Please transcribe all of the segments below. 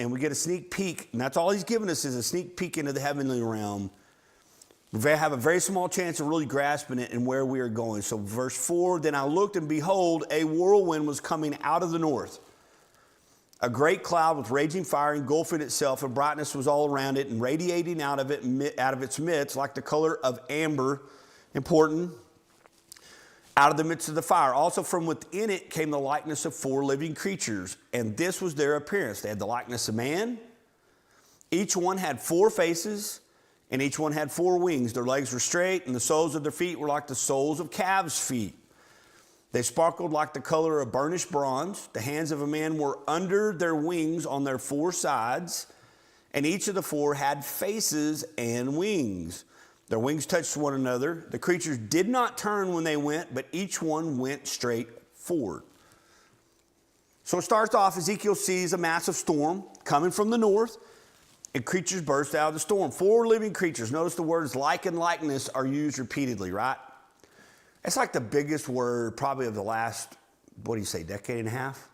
and we get a sneak peek, and that's all he's given us is a sneak peek into the heavenly realm. We have a very small chance of really grasping it and where we are going. So verse 4, then I looked, and behold, a whirlwind was coming out of the north. A great cloud with raging fire engulfing itself, and brightness was all around it, and radiating out of its midst like the color of amber, important, out of the midst of the fire. Also from within it came the likeness of 4 living creatures, and this was their appearance. They had the likeness of man. Each one had 4 faces, and each one had 4 wings. Their legs were straight, and the soles of their feet were like the soles of calves' feet. They sparkled like the color of burnished bronze. The hands of a man were under their wings on their 4 sides, and each of the 4 had faces and wings. Their wings touched one another. The creatures did not turn when they went, but each one went straight forward. So it starts off, Ezekiel sees a massive storm coming from the north, and creatures burst out of the storm. 4 living creatures. Notice the words like and likeness are used repeatedly, right? It's like the biggest word probably of the last, what do you say, decade and a half?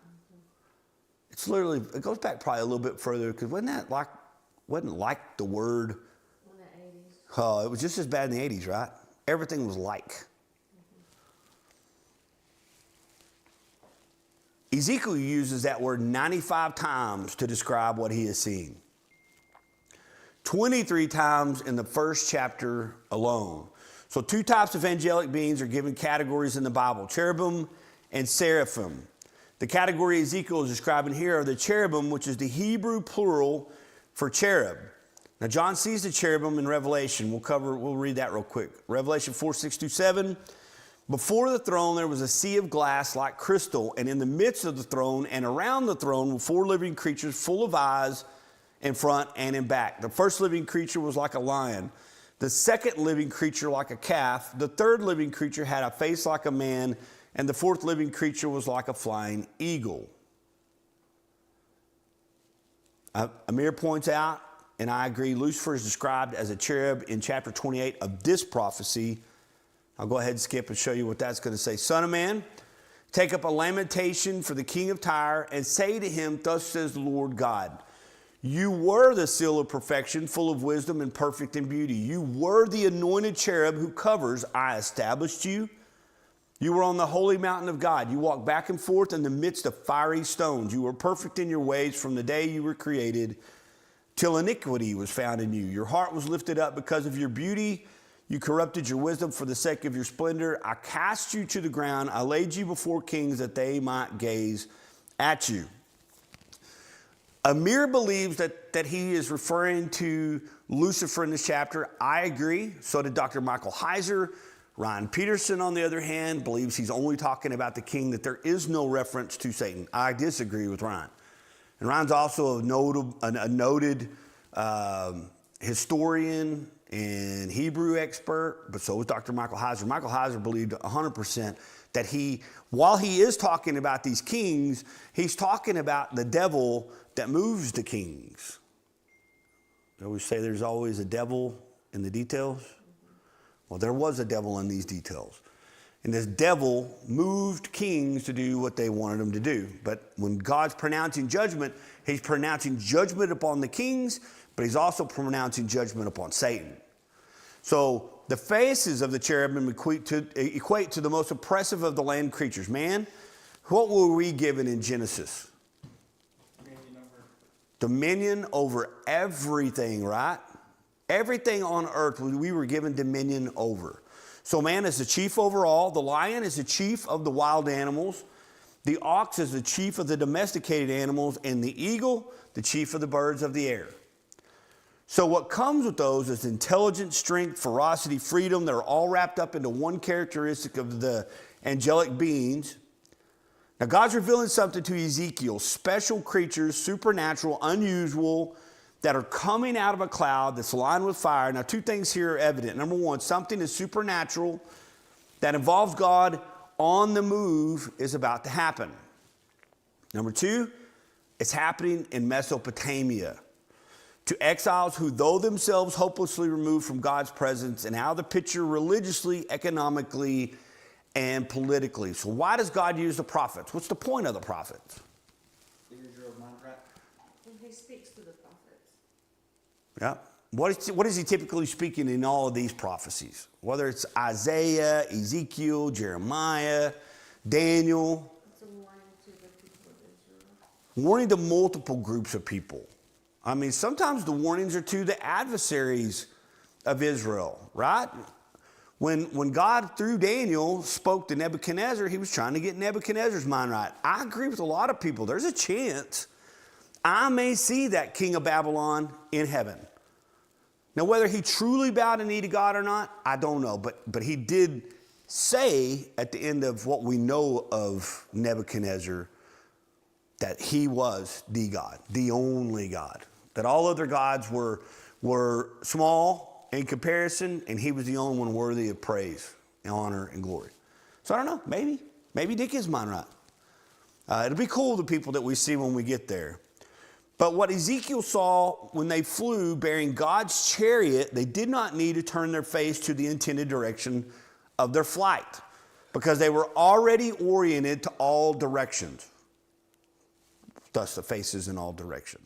It's literally, it goes back probably a little bit further, because wasn't like the word? In the 80s. Oh, it was just as bad in the 80s, right? Everything was like. Ezekiel uses that word 95 times to describe what he is seeing. 23 times in the first chapter alone. So 2 types of angelic beings are given categories in the Bible, cherubim and seraphim. The category Ezekiel is describing here are the cherubim, which is the Hebrew plural for cherub. Now John sees the cherubim in Revelation. We'll read that real quick. Revelation 4:6-7. Before the throne there was a sea of glass like crystal, and in the midst of the throne and around the throne were 4 living creatures full of eyes in front and in back. The first living creature was like a lion. The second living creature like a calf. The third living creature had a face like a man. And the 4th living creature was like a flying eagle. Amir points out, and I agree, Lucifer is described as a cherub in chapter 28 of this prophecy. I'll go ahead and skip and show you what that's going to say. Son of man, take up a lamentation for the king of Tyre and say to him, thus says the Lord God. You were the seal of perfection, full of wisdom and perfect in beauty. You were the anointed cherub who covers. I established you. You were on the holy mountain of God. You walked back and forth in the midst of fiery stones. You were perfect in your ways from the day you were created till iniquity was found in you. Your heart was lifted up because of your beauty. You corrupted your wisdom for the sake of your splendor. I cast you to the ground. I laid you before kings that they might gaze at you. Amir believes that he is referring to Lucifer in this chapter. I agree. So did Dr. Michael Heiser. Ryan Peterson, on the other hand, believes he's only talking about the king, that there is no reference to Satan. I disagree with Ryan. And Ryan's also a noted historian and Hebrew expert, but so is Dr. Michael Heiser. Michael Heiser believed 100% that while he is talking about these kings, he's talking about the devil that moves the kings. I always say there's always a devil in the details. Well, there was a devil in these details. And this devil moved kings to do what they wanted them to do. But when God's pronouncing judgment, he's pronouncing judgment upon the kings, but he's also pronouncing judgment upon Satan. So the faces of the cherubim equate to the most oppressive of the land creatures. Man, what were we given in Genesis? Dominion over everything, right? Everything on earth we were given dominion over. So man is the chief over all. The lion is the chief of the wild animals. The ox is the chief of the domesticated animals. And the eagle, the chief of the birds of the air. So what comes with those is intelligence, strength, ferocity, freedom. They're all wrapped up into one characteristic of the angelic beings. Now God's revealing something to Ezekiel. Special creatures, supernatural, unusual, that are coming out of a cloud that's lined with fire. Now 2 things here are evident. Number 1, something is supernatural that involves God on the move is about to happen. Number 2, it's happening in Mesopotamia. To exiles who, though themselves hopelessly removed from God's presence and out of the picture religiously, economically, and politically. So why does God use the prophets? What's the point of the prophets? He speaks to the prophets. Yeah. What is he typically speaking in all of these prophecies? Whether it's Isaiah, Ezekiel, Jeremiah, Daniel. It's a warning to the people of Israel. Warning to multiple groups of people. I mean, sometimes the warnings are to the adversaries of Israel, right? When God, through Daniel, spoke to Nebuchadnezzar, he was trying to get Nebuchadnezzar's mind right. I agree with a lot of people. There's a chance I may see that king of Babylon in heaven. Now, whether he truly bowed a knee to God or not, I don't know. But he did say at the end of what we know of Nebuchadnezzar that he was the God, the only God. That all other gods were small in comparison, and he was the only one worthy of praise, and honor, and glory. So I don't know, maybe Dick is mine right. It'll be cool, the people that we see when we get there. But what Ezekiel saw when they flew bearing God's chariot, they did not need to turn their face to the intended direction of their flight because they were already oriented to all directions. Thus the faces in all directions.